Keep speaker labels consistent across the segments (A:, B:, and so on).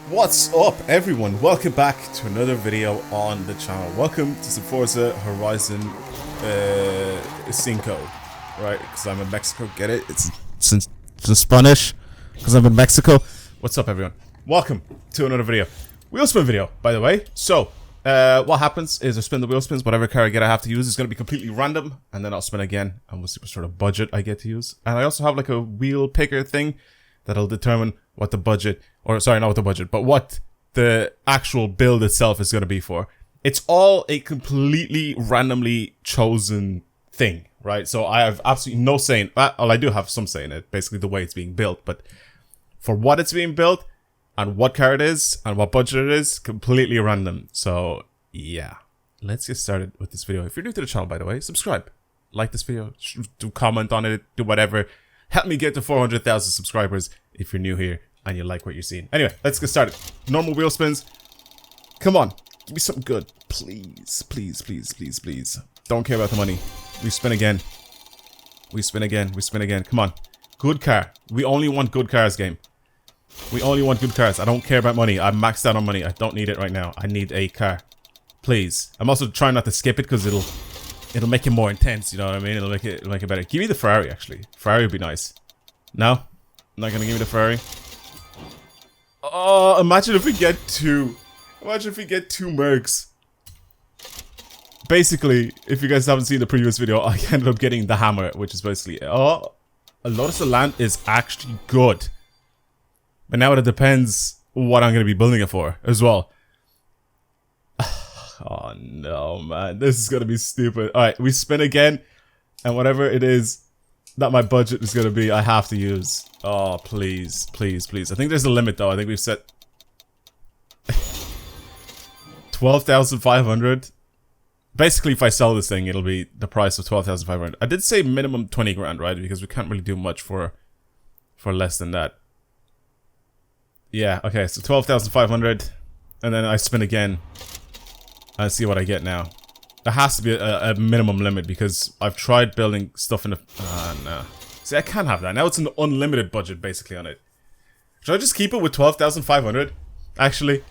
A: What's up, everyone? Welcome back to another video on the channel. Welcome to some Forza Horizon 5, right? Because I'm in Mexico. Get it? It's since the Spanish. Because I'm in Mexico. What's up, everyone? Welcome to another video. Wheelspin video, by the way. So, what happens is I spin the wheel spins. Whatever car I get, I have to use is going to be completely random, and then I'll spin again, and we'll see what sort of budget I get to use. And I also have like a wheel picker thing that'll determine what the budget, or sorry, not what the budget, but what the actual build itself is going to be for. It's all a completely randomly chosen thing, right? So I have absolutely no say in, well, I do have some say in it, basically the way it's being built, but for what it's being built, and what car it is, and what budget it is, completely random. So, yeah. Let's get started with this video. If you're new to the channel, by the way, subscribe. Like this video, do comment on it, do whatever. Help me get to 400,000 subscribers if you're new here and you like what you're seeing. Anyway, let's get started. Normal wheel spins. Come on, give me something good. Please, please, please, please, please. Don't care about the money. We spin again. We spin again. We spin again. Come on. Good car. We only want good cars, game. We only want good cars. I don't care about money. I'm maxed out on money. I don't need it right now. I need a car. Please. I'm also trying not to skip it because it'll make it more intense, you know what I mean? It'll make it better. Give me the Ferrari, actually. Ferrari would be nice. No? Not gonna give me the Ferrari. Oh, imagine if we get two. Imagine if we get two Mercs. Basically, if you guys haven't seen the previous video, I ended up getting the Hammer, which is basically... Oh, a Lotus Elan is actually good. But now it depends what I'm gonna be building it for, as well. Oh no, man. This is gonna be stupid. Alright, we spin again. And whatever it is that my budget is gonna be, I have to use. Oh, please. Please, please. I think there's a limit, though. I think we've set... 12,500. Basically, if I sell this thing, it'll be the price of 12,500. I did say minimum 20 grand, right? Because we can't really do much for less than that. Yeah, okay. So 12,500. And then I spin again. I see what I get now. There has to be a minimum limit because I've tried building stuff in the... no. See, I can't have that. Now it's an unlimited budget, basically, on it. Should I just keep it with 12,500? Actually?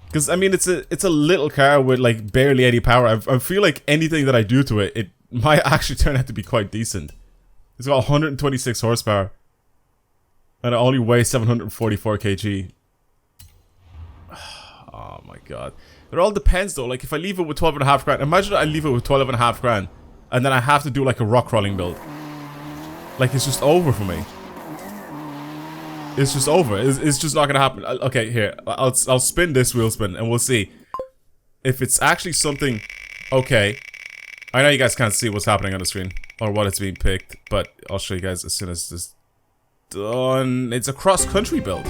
A: Because, I mean, it's a little car with, like, barely any power. I feel like anything that I do to it, it might actually turn out to be quite decent. It's got 126 horsepower. And it only weighs 744 kg. Oh, my God. It all depends, though. Like, if I leave it with 12.5 grand, imagine I leave it with 12.5 grand, and then I have to do, like, a rock crawling build. Like, it's just over for me. It's just over. It's just not gonna happen. Okay, here. I'll spin this wheel spin, and we'll see if it's actually something... Okay. I know you guys can't see what's happening on the screen, or what it's being picked, but I'll show you guys as soon as this is done. It's a cross-country build.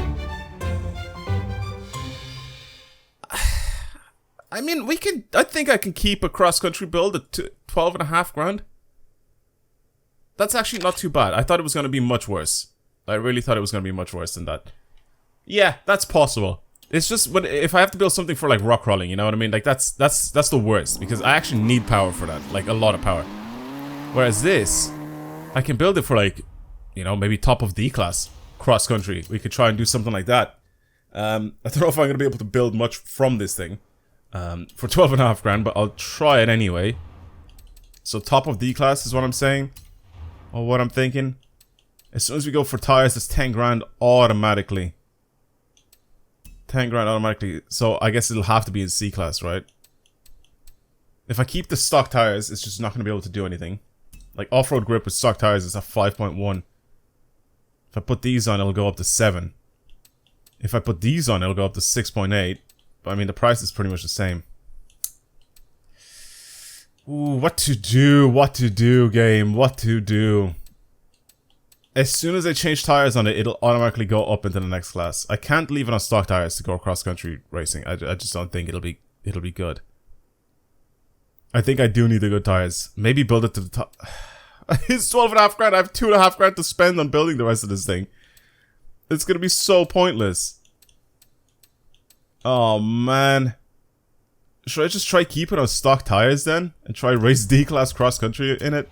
A: I mean, we can... I think I can keep a cross-country build at 12.5 grand. That's actually not too bad. I thought it was going to be much worse. I really thought it was going to be much worse than that. Yeah, that's possible. It's just... But if I have to build something for, like, rock crawling, you know what I mean? Like, that's the worst. Because I actually need power for that. Like, a lot of power. Whereas this... I can build it for, like... You know, maybe top of D-class. Cross-country. We could try and do something like that. I don't know if I'm going to be able to build much from this thing. For 12.5 grand, but I'll try it anyway. So top of D-class is what I'm saying. Or what I'm thinking. As soon as we go for tires, it's 10 grand automatically. 10 grand automatically. So I guess it'll have to be in C-class, right? If I keep the stock tires, it's just not going to be able to do anything. Like off-road grip with stock tires is at 5.1. If I put these on, it'll go up to 7. If I put these on, it'll go up to 6.8. But I mean, the price is pretty much the same. Ooh, what to do, game, what to do. As soon as I change tires on it, it'll automatically go up into the next class. I can't leave it on stock tires to go cross-country racing. I just don't think it'll be good. I think I do need the good tires. Maybe build it to the top. It's 12.5 grand. I have 2.5 grand to spend on building the rest of this thing. It's gonna be so pointless. Oh, man. Should I just try keep it on stock tires then? And try race D-class cross-country in it?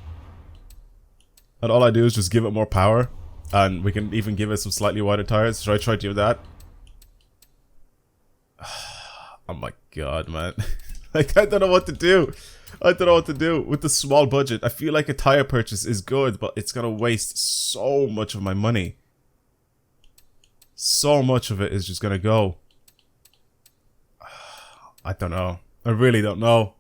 A: And all I do is just give it more power. And we can even give it some slightly wider tires. Should I try to do that? Oh my god, man. Like, I don't know what to do. I don't know what to do with the small budget. I feel like a tire purchase is good, but it's gonna waste so much of my money. So much of it is just gonna go. I don't know. I really don't know.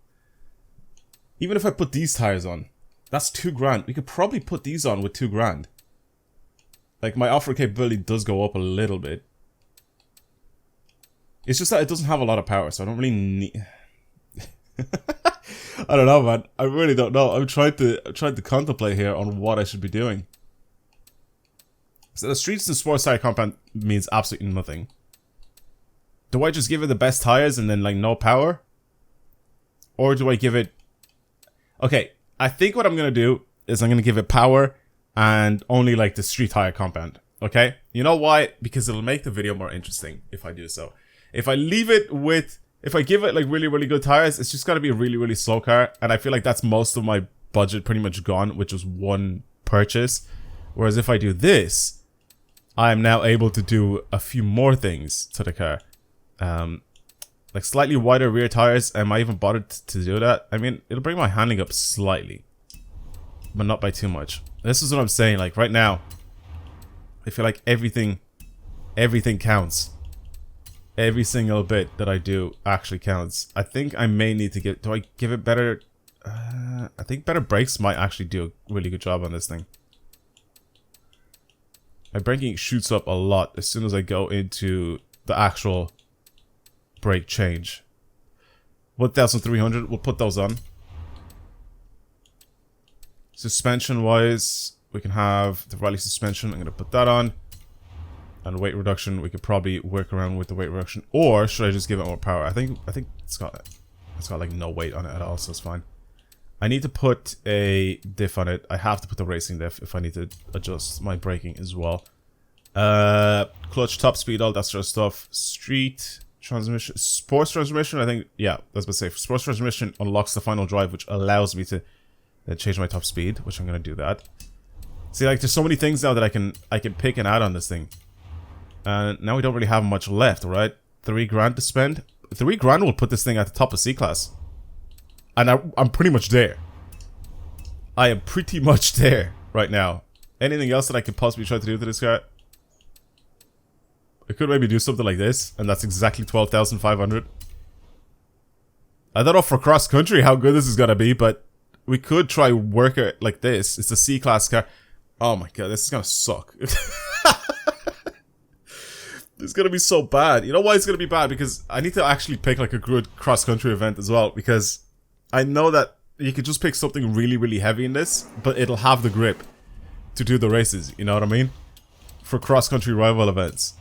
A: Even if I put these tires on, that's $2,000. We could probably put these on with $2,000. Like, my off-road capability does go up a little bit. It's just that it doesn't have a lot of power, so I don't really need... I don't know, man. I really don't know. I'm trying to contemplate here on what I should be doing. So the streets and sports tire compound means absolutely nothing. Do I just give it the best tires and then, like, no power? Or do I give it... Okay, I think what I'm gonna do is I'm gonna give it power and only, like, the street tire compound. Okay? You know why? Because it'll make the video more interesting if I do so. If I leave it with... If I give it, like, really, really good tires, it's just gotta be a really, really slow car. And I feel like that's most of my budget pretty much gone, which was one purchase. Whereas if I do this, I am now able to do a few more things to the car. Like slightly wider rear tires. Am I even bothered to do that? I mean, it'll bring my handling up slightly, but not by too much. This is what I'm saying. Like right now, I feel like everything counts. Every single bit that I do actually counts. I think I may need to get... Do I give it better... I think better brakes might actually do a really good job on this thing. My braking shoots up a lot as soon as I go into the actual brake change. 1,300, we'll put those on. Suspension wise, we can have the Riley suspension. I'm going to put that on. And weight reduction, we could probably work around with the weight reduction. Or should I just give it more power? I think it's got like no weight on it at all, so it's fine. I need to put a diff on it. I have to put the racing diff if I need to adjust my braking as well. Clutch, top speed, all that sort of stuff. Street transmission, sports transmission. I think, yeah, that's what I say. Sports transmission unlocks the final drive, which allows me to change my top speed, which I'm gonna do that. See, like, there's so many things now that I can pick and add on this thing. And now we don't really have much left, right? $3,000 to spend. $3,000 will put this thing at the top of C-Class. And I'm pretty much there. I am pretty much there right now. Anything else that I could possibly try to do to this car? I could maybe do something like this, and that's exactly 12,500. I don't know for cross country how good this is gonna be, but we could try work it like this. It's a C-Class car. Oh my god, this is gonna suck. It's gonna be so bad. You know why it's gonna be bad? Because I need to actually pick like a good cross-country event as well. Because I know that you could just pick something really, really heavy in this, but it'll have the grip to do the races. You know what I mean? For cross-country rival events.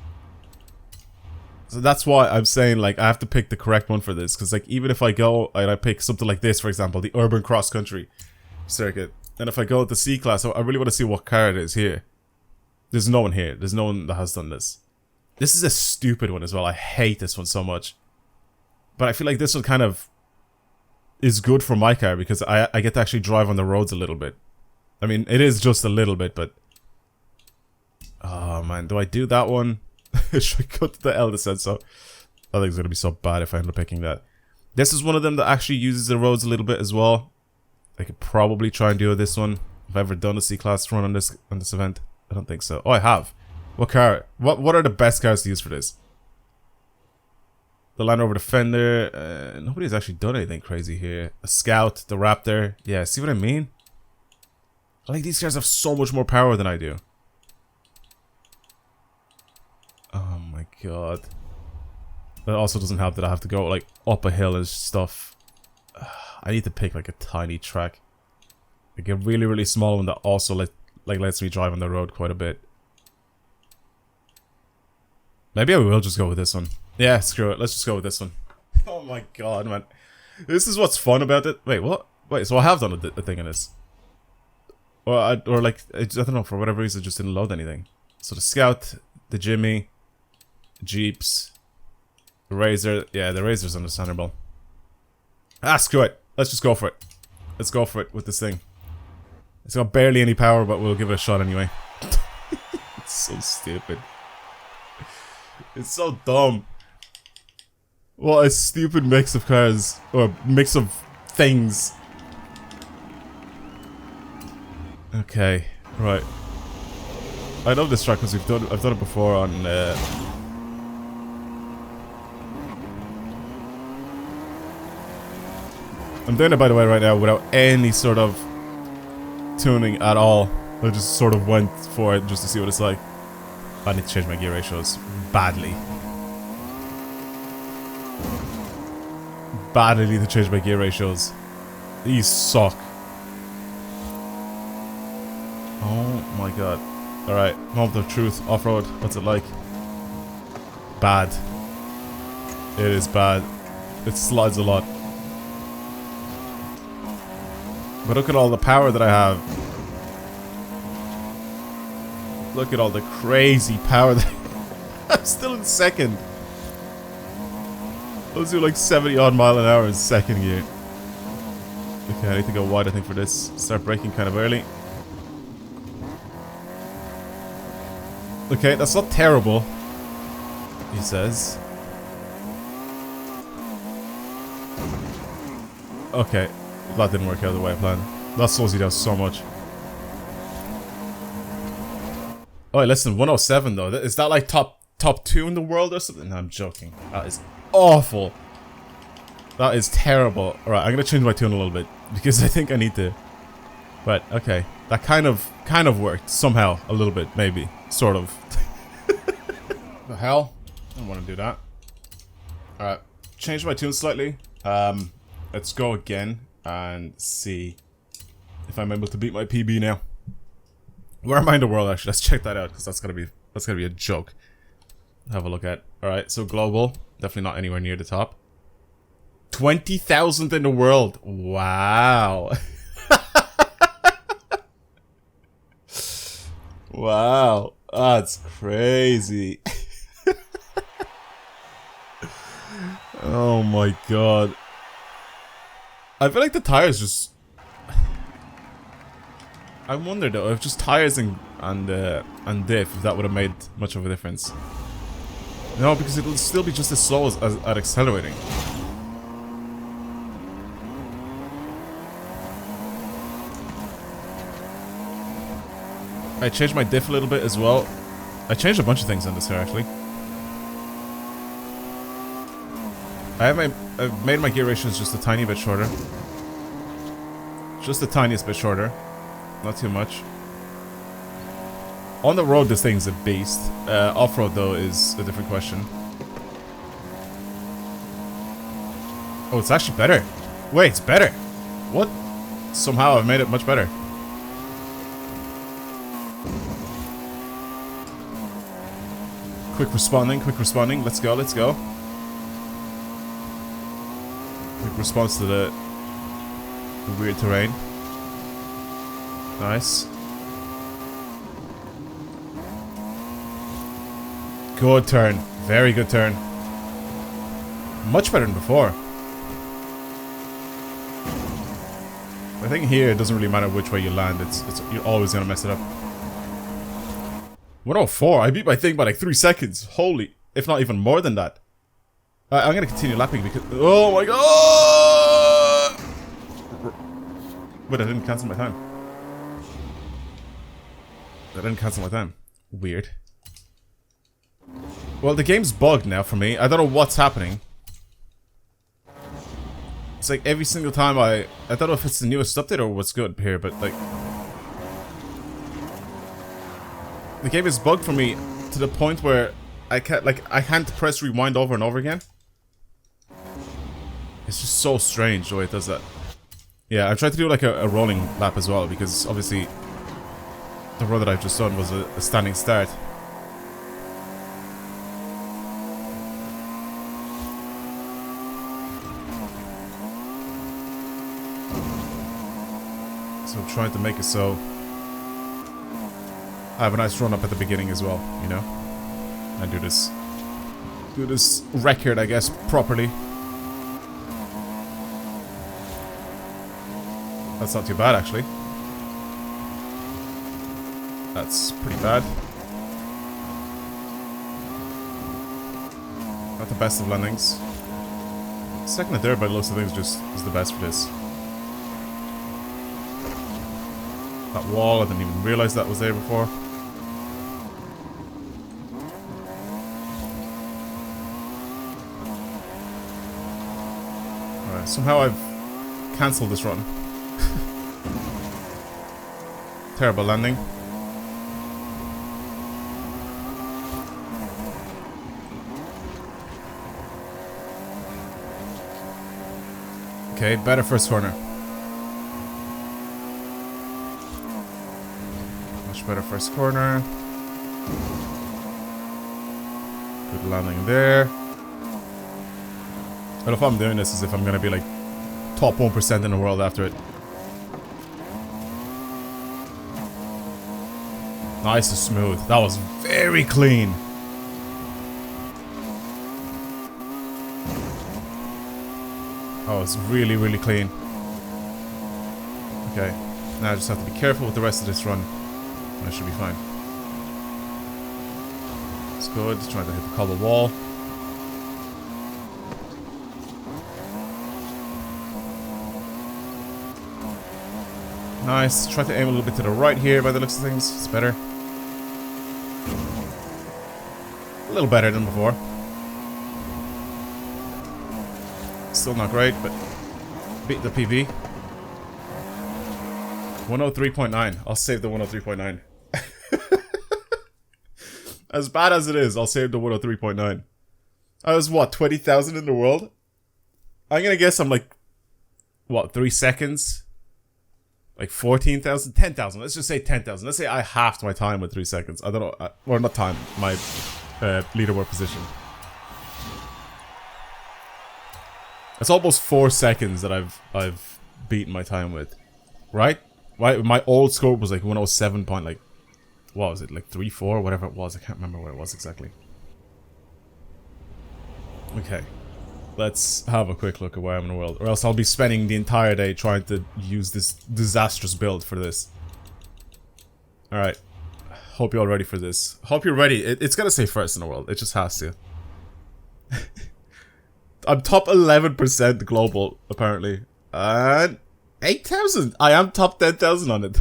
A: So that's why I'm saying like I have to pick the correct one for this. Because like even if I go and I pick something like this, for example, the urban cross-country circuit, and if I go with the C-Class, I really want to see what car it is here. There's no one here. There's no one that has done this. This is a stupid one as well. I hate this one so much. But I feel like this one kind of is good for my car because I get to actually drive on the roads a little bit. I mean, it is just a little bit, but... Oh, man. Do I do that one? Should I go to the L descent? So I think it's going to be so bad if I end up picking that. This is one of them that actually uses the roads a little bit as well. I could probably try and do this one. Have I ever done a C-Class run on this event? I don't think so. Oh, I have. What car? What are the best cars to use for this? The Land Rover Defender. Nobody's actually done anything crazy here. A Scout, the Raptor. Yeah, see what I mean? Like, these cars have so much more power than I do. Oh my god. That also doesn't help that I have to go, like, up a hill and stuff. I need to pick, like, a tiny track. Like, a really, really small one that also, lets me drive on the road quite a bit. Maybe I will just go with this one. Yeah, screw it. Let's just go with this one. Oh my god, man. This is what's fun about it. Wait, what? Wait, so I have done a thing in this. Or like, I don't know, for whatever reason, it just didn't load anything. So the Scout, the Jimmy, Jeeps, the Razor. Yeah, the Razor's understandable. Ah, screw it. Let's just go for it. Let's go for it with this thing. It's got barely any power, but we'll give it a shot anyway. It's so stupid. It's so dumb. What a stupid mix of cars. Or mix of things. Okay, right. I love this track because I've done it before on I'm doing it, by the way, right now without any sort of tuning at all. I just sort of went for it just to see what it's like. I need to change my gear ratios badly. Badly need to change my gear ratios. These suck. Oh my god. Alright, moment of truth. Off-road, what's it like? Bad. It is bad. It slides a lot. But look at all the power that I have. Look at all the crazy power that I'm still in second. I was doing like 70 odd mile an hour in second gear. Okay, I need to go wide, I think, for this. Start braking kind of early. Okay, that's not terrible, he says. Okay, that didn't work out the way I planned. That slows you down so much. Oh, listen, 107 though. Is that like top 2 in the world or something? No, I'm joking. That is awful. That is terrible. Alright, I'm gonna change my tune a little bit because I think I need to. But okay, that kind of worked somehow, a little bit, maybe, sort of. The hell? I don't want to do that. Alright, change my tune slightly. Let's go again and see if I'm able to beat my PB now. Where am I in the world, actually? Let's check that out, because that's gonna be a joke. Have a look at. Alright, so global, definitely not anywhere near the top. 20,000 in the world. Wow. Wow. That's crazy. Oh my god. I feel like the tires just... I wonder though, if just tires and diff, if that would have made much of a difference. No, because it'll still be just as slow as at accelerating. I changed my diff a little bit as well. I changed a bunch of things on this here, actually. I've made my gear ratios just a tiny bit shorter. Just the tiniest bit shorter. Not too much. On the road, this thing's a beast. Off-road, though, is a different question. Oh, it's actually better. Wait, it's better. What? Somehow I've made it much better. Quick responding, quick responding. Let's go, let's go. Quick response to the weird terrain. Nice. Good turn. Very good turn. Much better than before. I think here it doesn't really matter which way you land. You're always gonna mess it up. 104. I beat my thing by like 3 seconds. Holy, if not even more than that. I'm gonna continue lapping because... Oh my god! Wait, I didn't cancel my time. I didn't cancel my time. Weird. Well, the game's bugged now for me. I don't know what's happening. It's like every single time I don't know if it's the newest update or what's good here, but like... The game is bugged for me to the point where I can't press rewind over and over again. It's just so strange the way it does that. Yeah, I tried to do like a rolling lap as well, because obviously the road that I've just done was a standing start. So I'm trying to make it so I have a nice run up at the beginning as well, you know? And do this record, I guess, properly. That's not too bad, actually. That's pretty bad. Not the best of landings. Second and third by the looks of things just is the best for this. That wall, I didn't even realize that was there before. Alright, somehow I've cancelled this run. Terrible landing. Okay, better first corner. Much better first corner. Good landing there. But if I'm doing this as if I'm gonna be like top 1% in the world after it. Nice and smooth. That was very clean. Oh, it's really, really clean. Okay. Now I just have to be careful with the rest of this run. And I should be fine. It's good. Trying to hit the cobble wall. Nice. Try to aim a little bit to the right here by the looks of things. It's better. A little better than before. Still not great, but beat the PB. 103.9. I'll save the 103.9. As bad as it is, I'll save the 103.9. I was, what, 20,000 in the world? I'm gonna guess I'm like, what, 3 seconds? Like 14,000? 10,000. Let's just say 10,000. Let's say I halved my time with 3 seconds. I don't know. Or not time. My leaderboard position. It's almost 4 seconds that I've beaten my time with, right? My old score was like 107 point, like, what was it, like 3-4, whatever it was. I can't remember what it was exactly. Okay, let's have a quick look at where I am in the world, or else I'll be spending the entire day trying to use this disastrous build for this. All right, hope you're all ready for this. Hope you're ready. It's gonna say first in the world. It just has to. I'm top 11% global, apparently. And 8,000! I am top 10,000 on it.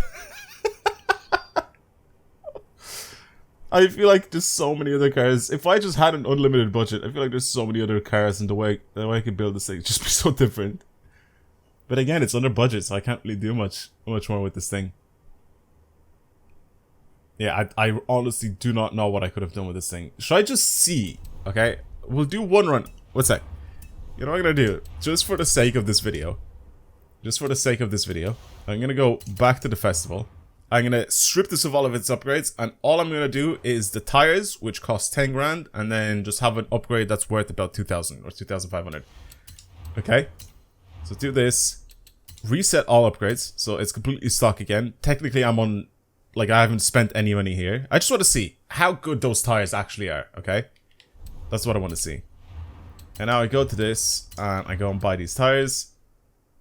A: I feel like there's so many other cars. If I just had an unlimited budget, I feel like there's so many other cars, and the way I could build this thing just be so different. But again, it's under budget, so I can't really do much more with this thing. Yeah, I honestly do not know what I could have done with this thing. Should I just see? Okay, we'll do one run. What's that? You know what I'm gonna do? Just for the sake of this video. Just for the sake of this video. I'm gonna go back to the festival. I'm gonna strip this of all of its upgrades. And all I'm gonna do is the tires, which cost 10 grand. And then just have an upgrade that's worth about 2,000 or 2,500. Okay? So do this. Reset all upgrades. So it's completely stock again. Technically I'm on... Like I haven't spent any money here. I just want to see how good those tires actually are. Okay? That's what I want to see. And now I go to this, and I go and buy these tires.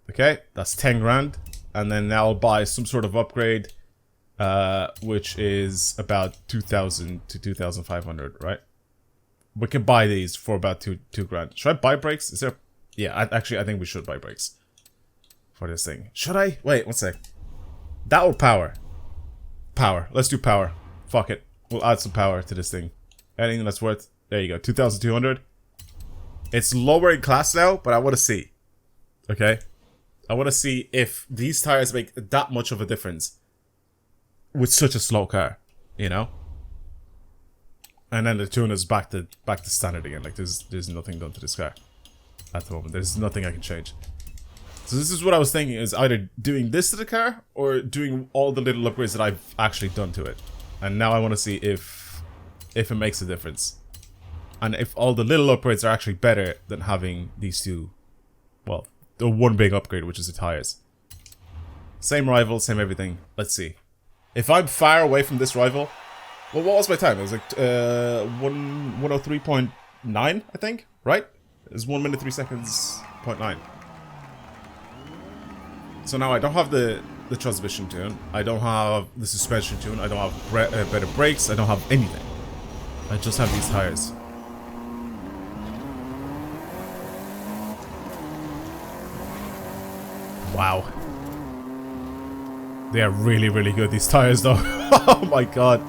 A: Okay, that's 10 grand. And then now I'll buy some sort of upgrade, which is about 2,000 to 2,500, right? We can buy these for about 2 grand. Should I buy brakes? Is there... Yeah, actually, I think we should buy brakes for this thing. Should I? Wait, one sec. That or power? Power. Let's do power. Fuck it. We'll add some power to this thing. Anything that's worth... There you go, 2,200. It's lower in class now, but I want to see. Okay? I want to see if these tires make that much of a difference with such a slow car, you know? And then the tune is back to standard again. Like there's nothing done to this car at the moment. There's nothing I can change. So this is what I was thinking, is either doing this to the car or doing all the little upgrades that I've actually done to it. And now I want to see if it makes a difference. And if all the little upgrades are actually better than having these two, well, the one big upgrade, which is the tires. Same rival, same everything. Let's see. If I'm far away from this rival, well, what was my time? It was like 103.9, I think, right? It was 1 minute 3 seconds, 0.9. So now I don't have the transmission tune, I don't have the suspension tune, I don't have better brakes, I don't have anything. I just have these tires. Wow. They are really, really good, these tires, though. Oh my god.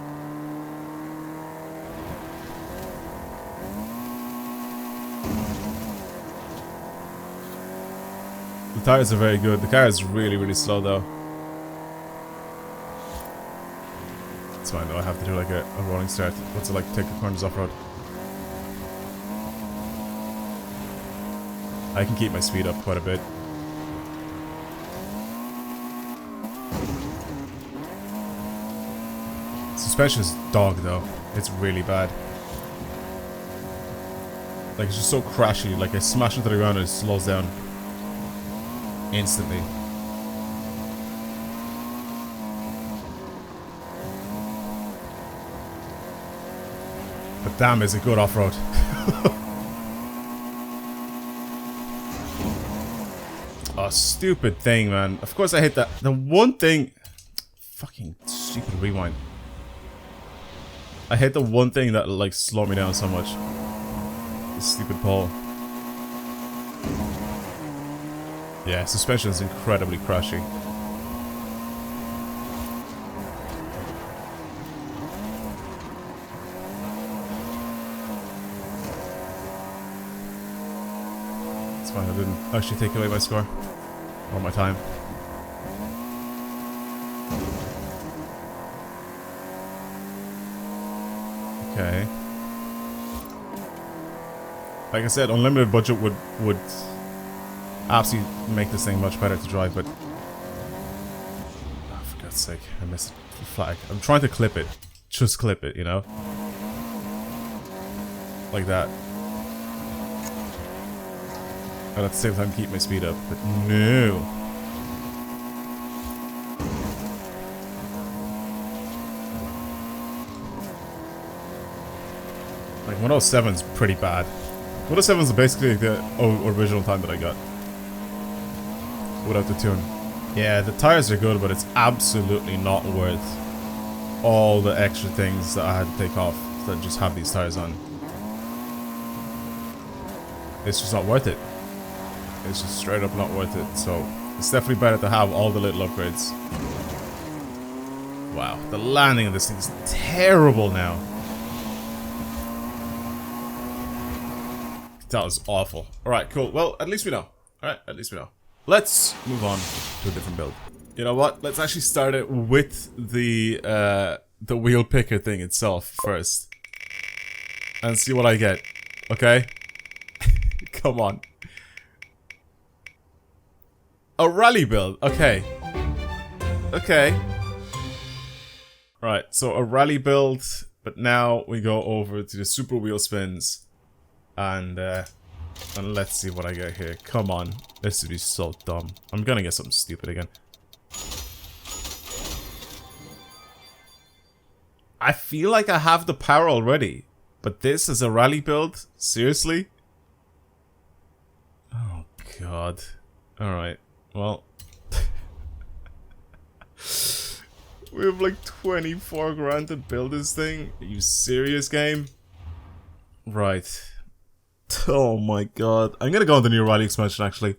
A: The tires are very good. The car is really, really slow, though. It's fine, though. I have to do like a rolling start. What's it like to take the corners off-road? I can keep my speed up quite a bit. Suspension is dog, though. It's really bad. Like, it's just so crashy. Like, I smash into the ground and it slows down instantly. But damn, is it good off-road. Oh, stupid thing, man. Of course I hate that. The one thing... Fucking stupid rewind. I hate the one thing that, like, slowed me down so much. This stupid pole. Yeah, suspension is incredibly crashy. It's fine, I didn't actually take away my score. Or my time. Okay. Like I said, unlimited budget would absolutely make this thing much better to drive, but... Oh, for God's sake, I missed the flag. I'm trying to clip it. Just clip it, you know? Like that. And at the same time keep my speed up, but no. Like 107's pretty bad. 107 is basically the original time that I got. Without the tune. Yeah, the tires are good, but it's absolutely not worth all the extra things that I had to take off to just have these tires on. It's just not worth it. It's just straight up not worth it. So it's definitely better to have all the little upgrades. Wow, the landing of this thing is terrible now. That was awful. Alright, cool. Well, at least we know. Alright, at least we know. Let's move on to a different build. You know what? Let's actually start it with the wheel picker thing itself first. And see what I get. Okay? Come on. A rally build. Okay. Okay. Right, so a rally build, but now we go over to the super wheel spins. And let's see what I get here. Come on. This would be so dumb. I'm gonna get something stupid again. I feel like I have the power already. But this is a rally build? Seriously? Oh, God. Alright. Well. We have like 24 grand to build this thing? Are you serious, game? Right. Oh my god. I'm gonna go on the new rally expansion actually.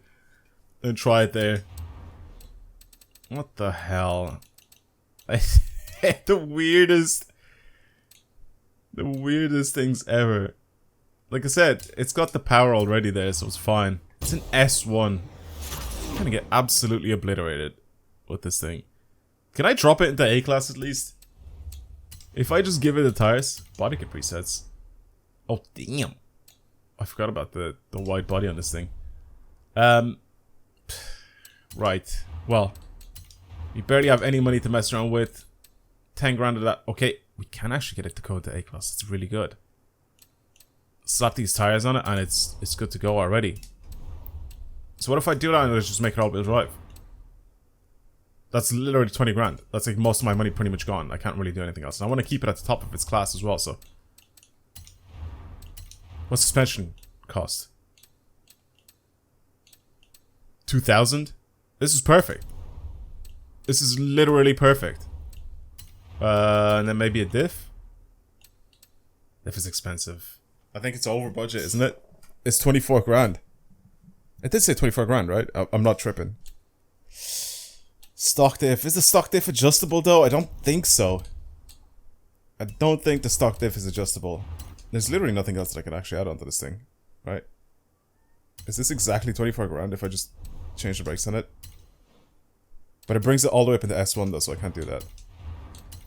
A: And try it there. What the hell? I hate the weirdest things ever. Like I said, it's got the power already there, so it's fine. It's an S1. I'm gonna get absolutely obliterated with this thing. Can I drop it into A-class at least? If I just give it the tires, body kit presets. Oh damn. I forgot about the wide body on this thing. Right. Well, we barely have any money to mess around with. 10 grand of that. Okay, we can actually get it to code to A-class. It's really good. Slap these tires on it and it's good to go already. So what if I do that and I just make it all-wheel drive? That's literally 20 grand. That's like most of my money pretty much gone. I can't really do anything else. And I want to keep it at the top of its class as well, so... What's suspension cost? 2,000? This is perfect. This is literally perfect. And then maybe a diff? Diff is expensive. I think it's over budget, isn't it? It's 24 grand. It did say 24 grand, right? I'm not tripping. Stock diff. Is the stock diff adjustable though? I don't think so. I don't think the stock diff is adjustable. There's literally nothing else that I can actually add onto this thing, right? Is this exactly 24 grand if I just change the brakes on it? But it brings it all the way up into S1 though, so I can't do that.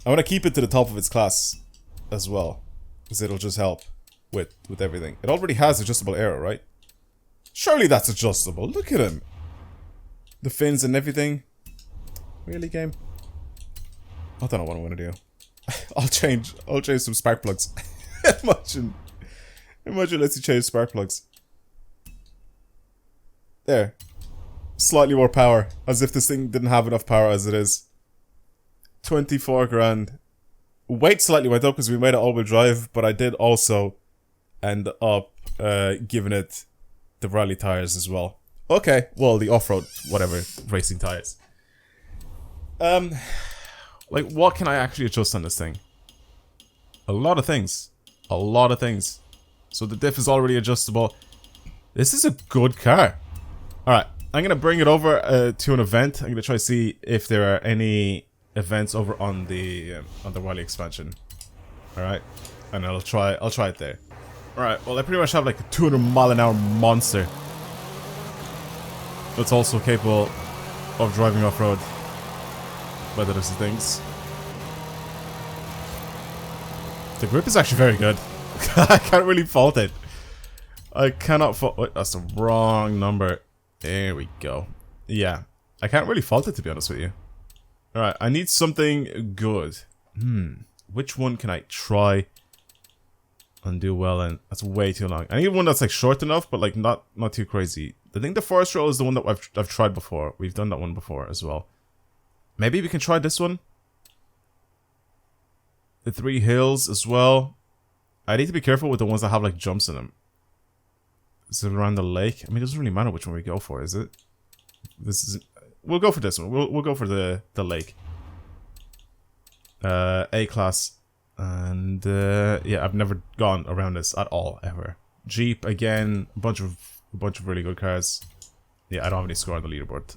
A: I want to keep it to the top of its class as well, because it'll just help with everything. It already has adjustable aero, right? Surely that's adjustable. Look at him. The fins and everything. Really, game? I don't know what I'm gonna do. I'll change some spark plugs. Imagine lets you change spark plugs. There. Slightly more power. As if this thing didn't have enough power as it is. 24 grand. Weight slightly went up because we made it all-wheel drive, but I did also end up giving it the rally tires as well. Okay, well, the off-road, whatever, racing tires. Like, what can I actually adjust on this thing? A lot of things. A lot of things. So the diff is already adjustable. This is a good car. Alright, I'm going to bring it over to an event. I'm going to try to see if there are any events over on the Wily expansion. Alright, and I'll try it there. Alright, well I pretty much have like a 200-mile-an-hour monster that's also capable of driving off-road by the looks of things. The grip is actually very good. I can't really fault it. I cannot fault... Wait, that's the wrong number. There we go. Yeah, I can't really fault it, to be honest with you. Alright, I need something good. Which one can I try and do well in? That's way too long. I need one that's like short enough, but like not too crazy. I think the forest roll is the one that I've tried before. We've done that one before as well. Maybe we can try this one. The 3 hills as well. I need to be careful with the ones that have like jumps in them. Is it around the lake? I mean, it doesn't really matter which one we go for, is it? This is... We'll go for this one. We'll go for the lake. A-class. And, yeah, I've never gone around this at all, ever. Jeep, again, a bunch of really good cars. Yeah, I don't have any score on the leaderboard.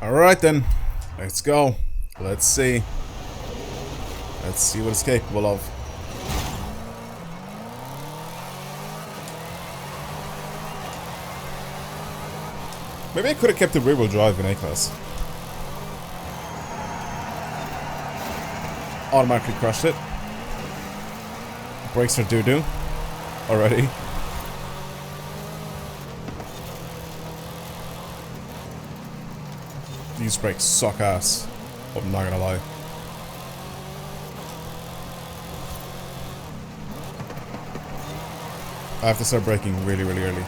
A: Alright then. Let's go. Let's see. Let's see what it's capable of. Maybe I could have kept the rear-wheel drive in A-class. Automatically crushed it. Brakes are doo-doo. Already. These brakes suck ass. I'm not gonna lie. I have to start braking really, really early.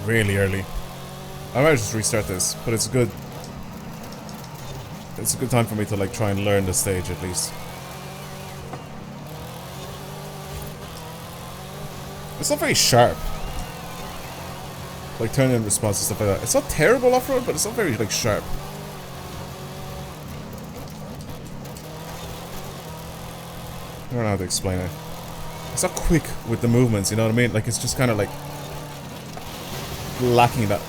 A: Really early. I might just restart this, but it's a good time for me to like try and learn the stage at least. It's not very sharp. Like turn in response and stuff like that. It's not terrible off-road, but it's not very like sharp. I don't know how to explain it. It's not quick with the movements, you know what I mean? Like it's just kind of like lacking that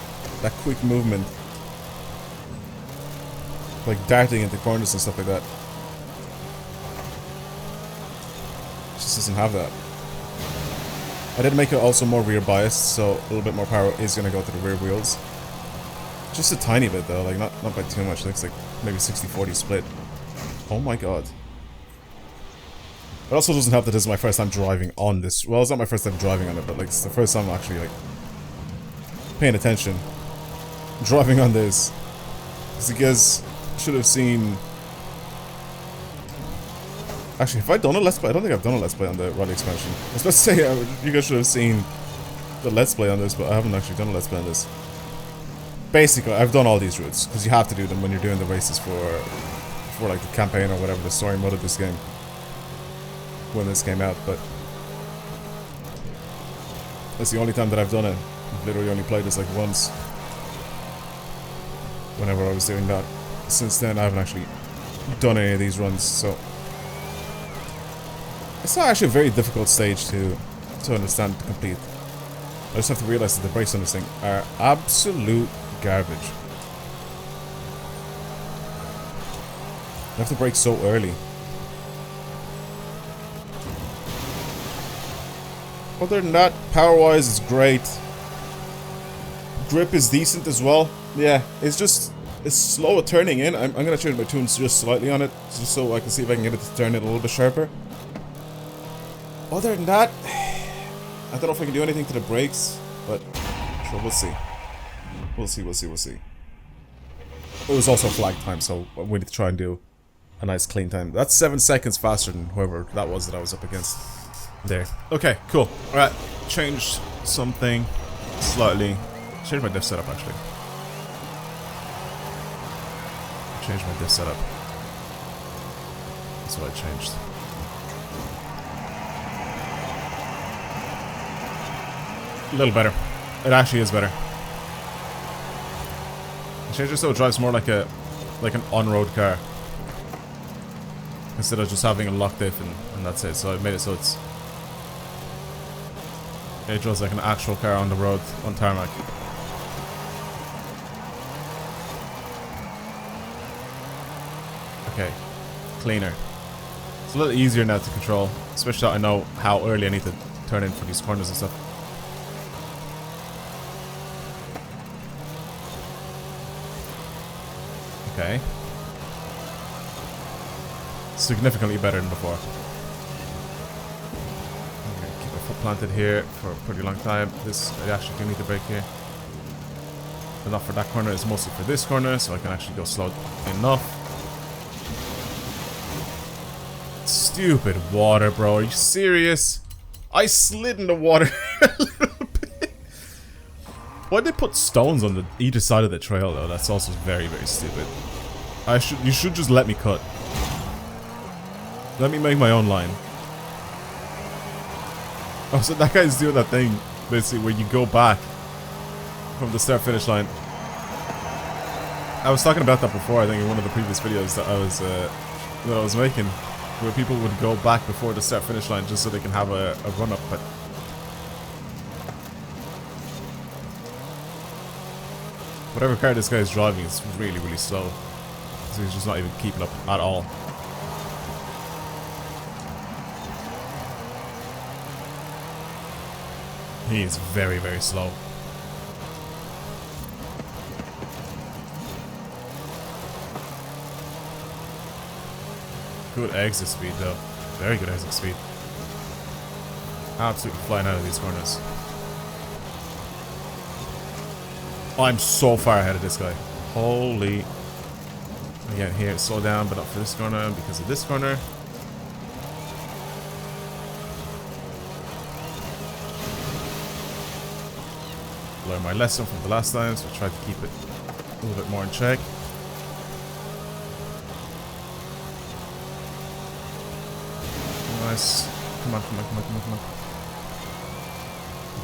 A: quick movement. Like darting into corners and stuff like that. It just doesn't have that. I did make it also more rear biased, so a little bit more power is going to go to the rear wheels. Just a tiny bit though, like not by too much. It looks like maybe 60-40 split. Oh my god. It also doesn't help that this is my first time driving on this. Well, it's not my first time driving on it, but like it's the first time I'm actually like paying attention. Driving on this. Because you guys should have seen... Actually, have I done a Let's Play? I don't think I've done a Let's Play on the Rally expansion. I was about to say, you guys should have seen the Let's Play on this, but I haven't actually done a Let's Play on this. Basically, I've done all these routes, because you have to do them when you're doing the races for like the campaign or whatever, the story mode of this game. When this came out, but that's the only time that I've done it. I've literally only played this like once. Whenever I was doing that. Since then, I haven't actually done any of these runs, so... It's not actually a very difficult stage to understand, to complete. I just have to realize that the brakes on this thing are absolute garbage. You have to brake so early. Other than that, power-wise, it's great. Grip is decent as well. Yeah, it's just... it's slow at turning in. I'm gonna change my tunes just slightly on it, just so I can see if I can get it to turn it a little bit sharper. Other than that, I don't know if I can do anything to the brakes, but sure, we'll see. We'll see. It was also flag time, so we need to try and do a nice clean time. That's 7 seconds faster than whoever that was up against. There. Okay, cool. Alright, changed something slightly. Changed my diff setup, actually. Changed my diff setup. That's what I changed. A little better. It actually is better. I changed it so it drives more like an on-road car. Instead of just having a lock diff and that's it. So I made it so it drives like an actual car on the road, on tarmac. Okay. Cleaner. It's a little easier now to control. Especially that I know how early I need to turn in for these corners and stuff. Okay. Significantly better than before. Okay, keep my foot planted here for a pretty long time. This, I actually do need to brake here. But not for that corner, it's mostly for this corner, so I can actually go slow enough. Stupid water, bro. Are you serious? I slid in the water a little bit. Why'd they put stones on either side of the trail, though? That's also very, very stupid. You should just let me cut. Let me make my own line. Oh, so that guy's doing that thing, basically, where you go back from the start-finish line. I was talking about that before, I think, in one of the previous videos that I was making, where people would go back before the start-finish line just so they can have a run-up, but whatever car this guy is driving is really, really slow. So he's just not even keeping up at all. He is very, very slow. Good exit speed, though. Very good exit speed. Absolutely flying out of these corners. Oh, I'm so far ahead of this guy. Holy. Again, here, slow down, but not for this corner because of this corner. Learned my lesson from the last time, so I tried to keep it a little bit more in check. Nice. Come on. Keep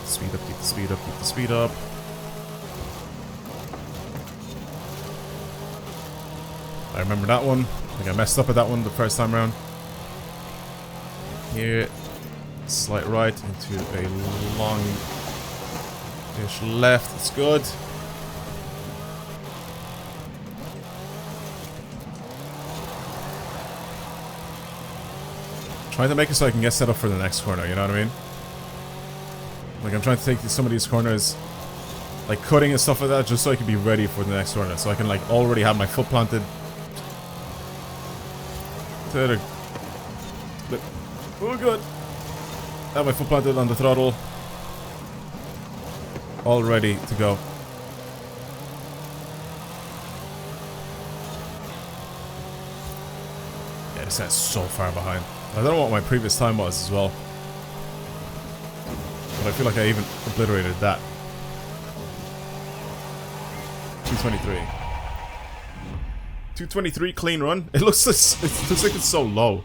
A: the speed up, keep the speed up. I remember that one. I think I messed up at that one the first time around. Here, slight right into a long-ish left. It's good. Trying to make it so I can get set up for the next corner, you know what I mean? Like, I'm trying to take some of these corners, like cutting and stuff like that, just so I can be ready for the next corner. So I can, like, already have my foot planted. Oh, good. Have my foot planted on the throttle. All ready to go. Yeah, this guy's so far behind. I don't know what my previous time was as well. But I feel like I even obliterated that. 223. 223 clean run. It looks like it's so low.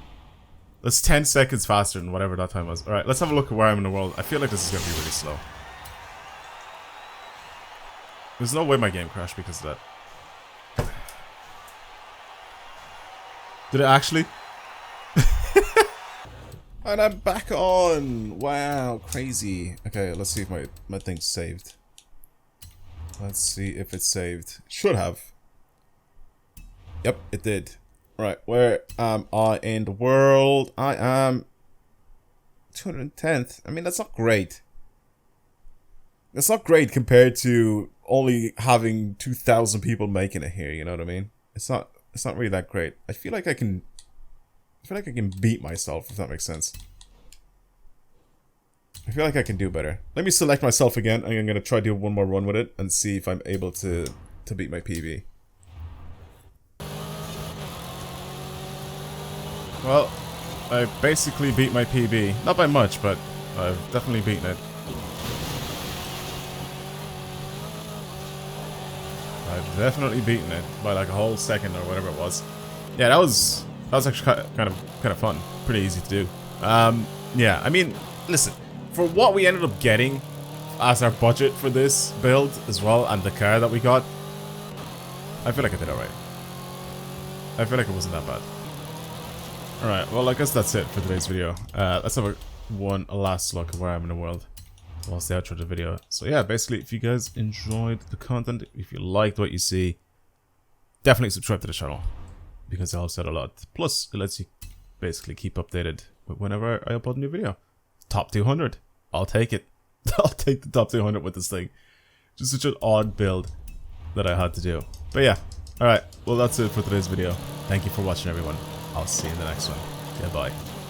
A: That's 10 seconds faster than whatever that time was. Alright, let's have a look at where I am in the world. I feel like this is going to be really slow. There's no way my game crashed because of that. Did it actually? And I'm back on! Wow, crazy. Okay, let's see if my thing's saved. Let's see if it's saved. Should have. Yep, it did. Right, where am I in the world? I am 210th. I mean, that's not great. That's not great compared to only having 2,000 people making it here, you know what I mean? It's not really that great. I feel like I can beat myself, if that makes sense. I feel like I can do better. Let me select myself again, and I'm gonna try to do one more run with it and see if I'm able to beat my PB. Well, I basically beat my PB. Not by much, but I've definitely beaten it. I've definitely beaten it by like a whole second or whatever it was. Yeah, that was actually kind of fun. Pretty easy to do. Yeah, I mean, listen, for what we ended up getting as our budget for this build as well, and the car that we got, I feel like I did alright. I feel like it wasn't that bad. Alright, well, I guess that's it for today's video. Let's have a last look at where I am in the world whilst the outro of the video. So yeah, basically, if you guys enjoyed the content, if you liked what you see, definitely subscribe to the channel, because it helps out a lot. Plus, it lets you basically keep updated with whenever I upload a new video. Top 200. I'll take it. I'll take the top 200 with this thing. Just such an odd build that I had to do. But yeah, alright, well that's it for today's video. Thank you for watching, everyone. I'll see you in the next one. Goodbye.